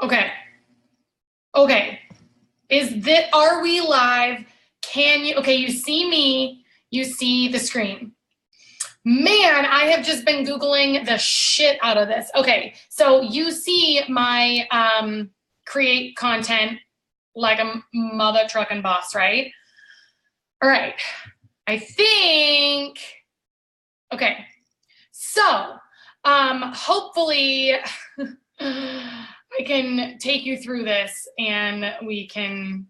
Okay. Okay. Are we live? Okay, you see me, you see the screen. Man, I have just been Googling the shit out of this. Okay, so you see my create content like a mother trucking boss, right? All right, I think, okay, so hopefully I can take you through this and we can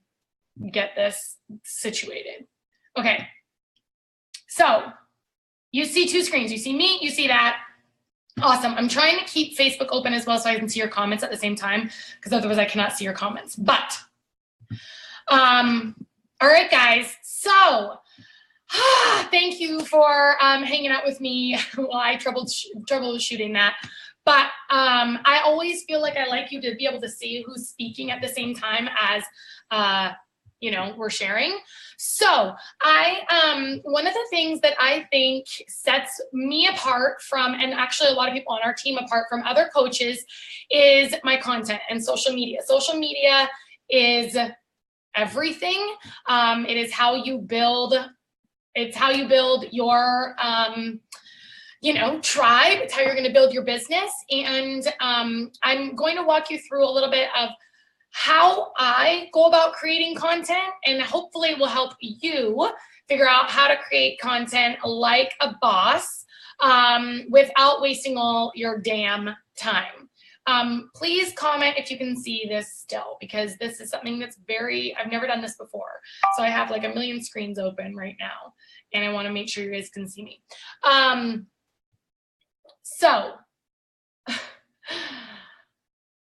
get this situated. Okay, so you see two screens. You see me, you see that. Awesome. I'm trying to keep Facebook open as well so I can see your comments at the same time, because otherwise I cannot see your comments. But, all right, guys. So, thank you for hanging out with me while I troubleshooting that. But I always feel like I like you to be able to see who's speaking at the same time as you know, we're sharing. So one of the things that I think sets me apart from, and actually a lot of people on our team apart from other coaches, is my content and social media. Social media is everything. It is how you build, it's how you build your, you know, tribe. It's how you're going to build your business. And I'm going to walk you through a little bit of how I go about creating content, and hopefully will help you figure out how to create content like a boss without wasting all your damn time. Please comment if you can see this still, because this is something that's I've never done this before. So I have like a million screens open right now, and I want to make sure you guys can see me. So,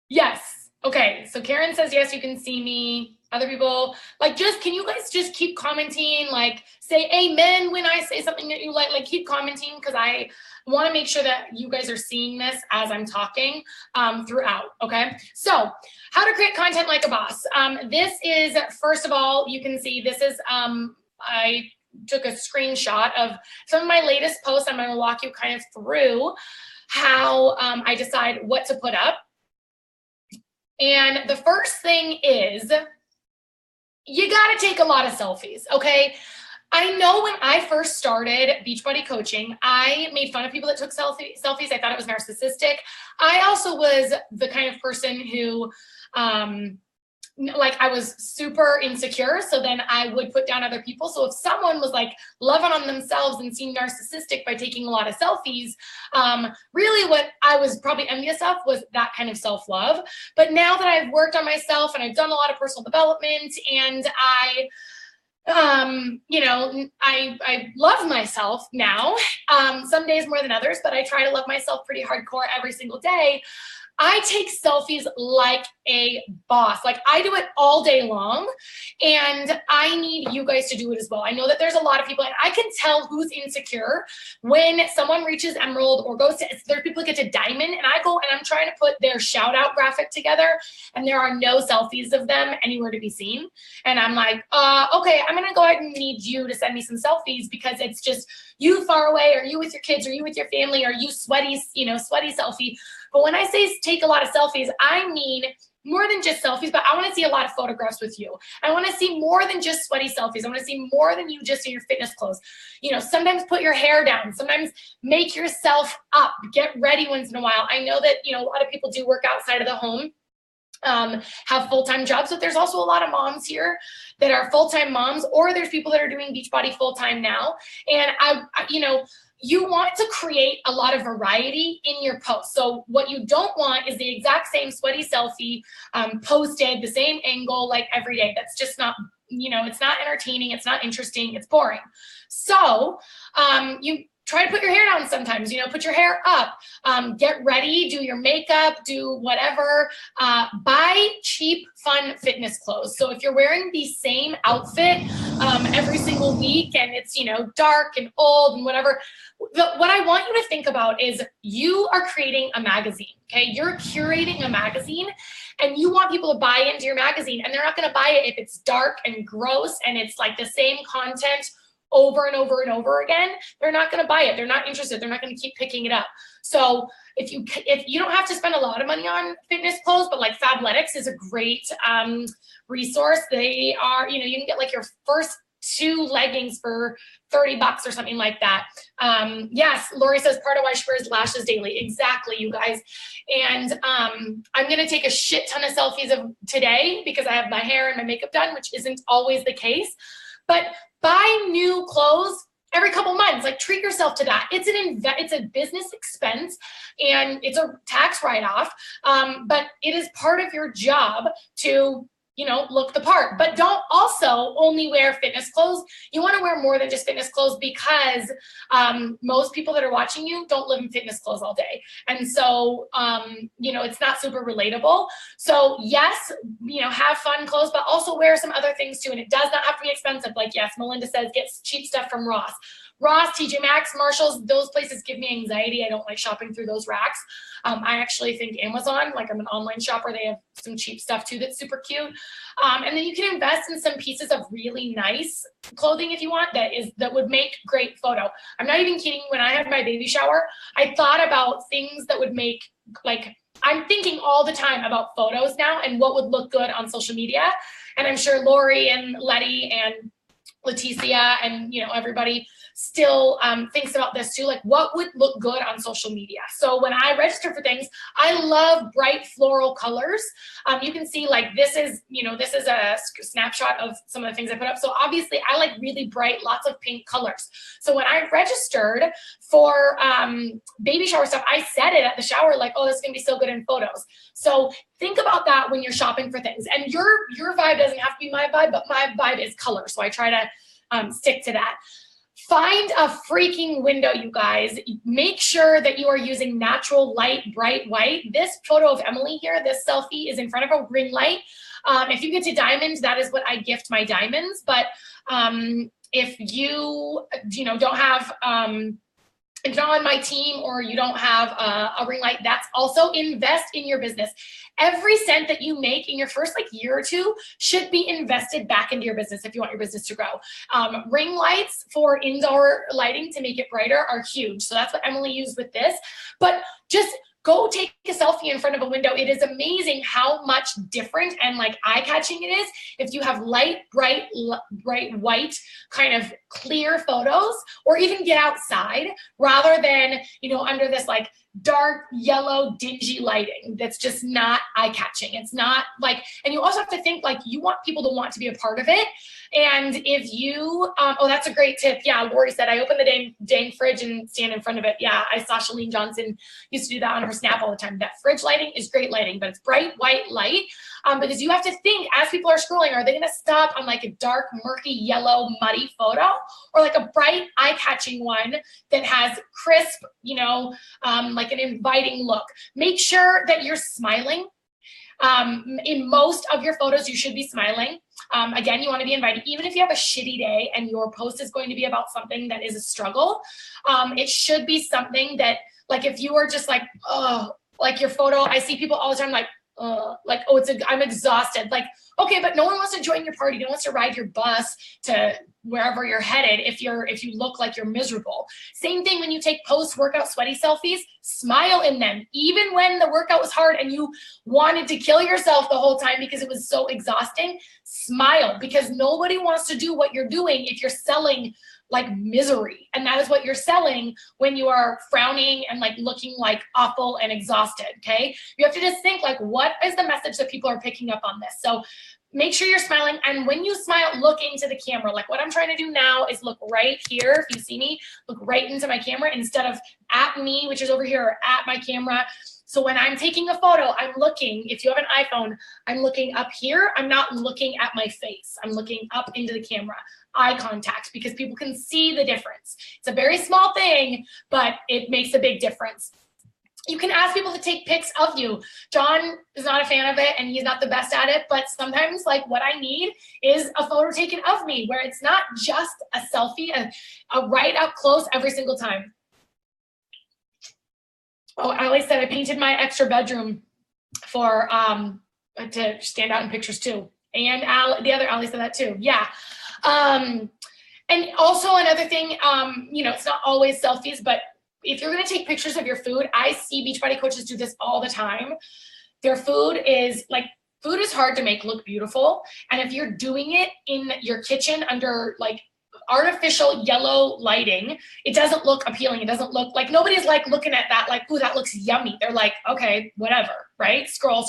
yes. Okay, so Karen says, yes, you can see me. Other people, like, can you guys just keep commenting? Like, say amen when I say something that you like keep commenting, because I want to make sure that you guys are seeing this as I'm talking throughout, okay? So, how to create content like a boss. This is, first of all, you can see this is, I took a screenshot of some of my latest posts. I'm going to walk you kind of through how I decide what to put up. And the first thing is, you got to take a lot of selfies, okay? I know when I first started Beachbody coaching, I made fun of people that took selfies. I thought it was narcissistic. I also was the kind of person who, like, I was super insecure. So then I would put down other people. So if someone was like loving on themselves and seemed narcissistic by taking a lot of selfies, really what I was probably envious of was that kind of self-love. But now that I've worked on myself and I've done a lot of personal development, and you know, I love myself now, some days more than others, but I try to love myself pretty hardcore every single day. I take selfies like a boss. Like, I do it all day long, and I need you guys to do it as well. I know that there's a lot of people, and I can tell who's insecure when someone reaches Emerald or goes to, there's people who get to Diamond, and I go and I'm trying to put their shout out graphic together, and there are no selfies of them anywhere to be seen. And I'm like, okay, I'm going to go ahead and need you to send me some selfies, because it's just you far away, or you with your kids, or you with your family, or you sweaty, you know, sweaty selfie. But when I say take a lot of selfies, I mean more than just selfies, but I want to see a lot of photographs with you. I want to see more than just sweaty selfies. I want to see more than you just in your fitness clothes. You know, sometimes put your hair down. Sometimes make yourself up. Get ready once in a while. I know that, you know, a lot of people do work outside of the home, have full-time jobs, but there's also a lot of moms here that are full-time moms, or there's people that are doing Beachbody full-time now. And you know, you want to create a lot of variety in your posts. So what you don't want is the exact same sweaty selfie posted, the same angle, like every day. That's just not, you know, it's not entertaining, it's not interesting, it's boring. So you try to put your hair down sometimes, you know, put your hair up, get ready, do your makeup, do whatever, buy cheap, fun fitness clothes. So if you're wearing the same outfit every single week, and it's, you know, dark and old and whatever, what I want you to think about is you are creating a magazine, okay? You're curating a magazine, and you want people to buy into your magazine, and they're not gonna buy it if it's dark and gross and it's like the same content over and over and over again, they're not going to buy it. They're not interested. They're not going to keep picking it up. So if you don't have to spend a lot of money on fitness clothes, but like Fabletics is a great resource. They are, you can get like your first 2 leggings for $30 or something like that. Yes, Lori says part of why she wears lashes daily. Exactly, you guys. And I'm going to take a shit ton of selfies of today because I have my hair and my makeup done, which isn't always the case. But buy new clothes every couple months. Like, treat yourself to that. It's a business expense and it's a tax write-off. But it is part of your job to look the part, but don't also only wear fitness clothes. You want to wear more than just fitness clothes because most people that are watching you don't live in fitness clothes all day. And so, it's not super relatable. So yes, have fun clothes, but also wear some other things too. And it does not have to be expensive. Like, yes, Melinda says, get cheap stuff from Ross, TJ Maxx, Marshalls. Those places give me anxiety. I don't like shopping through those racks. I actually think Amazon, like, I'm an online shopper, they have some cheap stuff too that's super cute. And then you can invest in some pieces of really nice clothing if you want that would make great photo. I'm not even kidding. When I had my baby shower, I thought about things that would make, like, I'm thinking all the time about photos now and what would look good on social media. And I'm sure Lori and Letty and Leticia and everybody still thinks about this too, like what would look good on social media. So when I register for things, I love bright floral colors. You can see, like, this is a snapshot of some of the things I put up. So obviously I like really bright, lots of pink colors. So when I registered for baby shower stuff, I said it at the shower, like, oh, this is gonna be so good in photos. So think about that when you're shopping for things. And your vibe doesn't have to be my vibe, but my vibe is color. So I try to stick to that. Find a freaking window, you guys. Make sure that you are using natural light, bright white. This photo of Emily here, this selfie, is in front of a ring light. If you get to diamonds, that is what I gift my diamonds. But if you don't have if you're not on my team or you don't have a ring light, that's also invest in your business. Every cent that you make in your first year or two should be invested back into your business if you want your business to grow. Ring lights for indoor lighting to make it brighter are huge. So that's what Emily used with this. But just go take a selfie in front of a window. It is amazing how much different and eye-catching it is if you have light, bright white, kind of clear photos, or even get outside rather than, under this dark yellow dingy lighting that's just not eye-catching. It's not and you also have to think you want people to want to be a part of it. And if you, oh, that's a great tip. Yeah, Lori said, I open the dang fridge and stand in front of it. Yeah, I saw Shalene Johnson used to do that on her Snap all the time. That fridge lighting is great lighting, but it's bright white light because you have to think as people are scrolling, are they going to stop on a dark, murky, yellow, muddy photo or a bright, eye-catching one that has crisp, an inviting look? Make sure that you're smiling. In most of your photos, you should be smiling. Again, you want to be inviting. Even if you have a shitty day and your post is going to be about something that is a struggle, it should be something that, if you are just your photo, I see people all the time oh, I'm exhausted. Okay, but no one wants to join your party. No one wants to ride your bus to wherever you're headed if you look like you're miserable. Same thing when you take post-workout sweaty selfies, smile in them. Even when the workout was hard and you wanted to kill yourself the whole time because it was so exhausting, smile, because nobody wants to do what you're doing if you're selling misery. And that is what you're selling when you are frowning and looking awful and exhausted. Okay. You have to just think what is the message that people are picking up on this? So make sure you're smiling. And when you smile, look into the camera. What I'm trying to do now is look right here. If you see me, look right into my camera instead of at me, which is over here, or at my camera. So when I'm taking a photo, I'm looking, if you have an iPhone, I'm looking up here. I'm not looking at my face. I'm looking up into the camera. Eye contact, because people can see the difference. It's a very small thing, but it makes a big difference. You can ask people to take pics of you. John is not a fan of it and he's not the best at it, but sometimes what I need is a photo taken of me where it's not just a selfie, a right up close every single time. Oh, Ali said I painted my extra bedroom for to stand out in pictures too. And the other Ali said that too. Yeah. And also another thing, you know, it's not always selfies, but if you're gonna take pictures of your food, I see Beachbody coaches do this all the time. Their food is hard to make look beautiful. And if you're doing it in your kitchen under like artificial yellow lighting, it doesn't look appealing. It doesn't look like, nobody's like looking at that like, ooh, that looks yummy. They're like, okay, whatever, right? Scroll.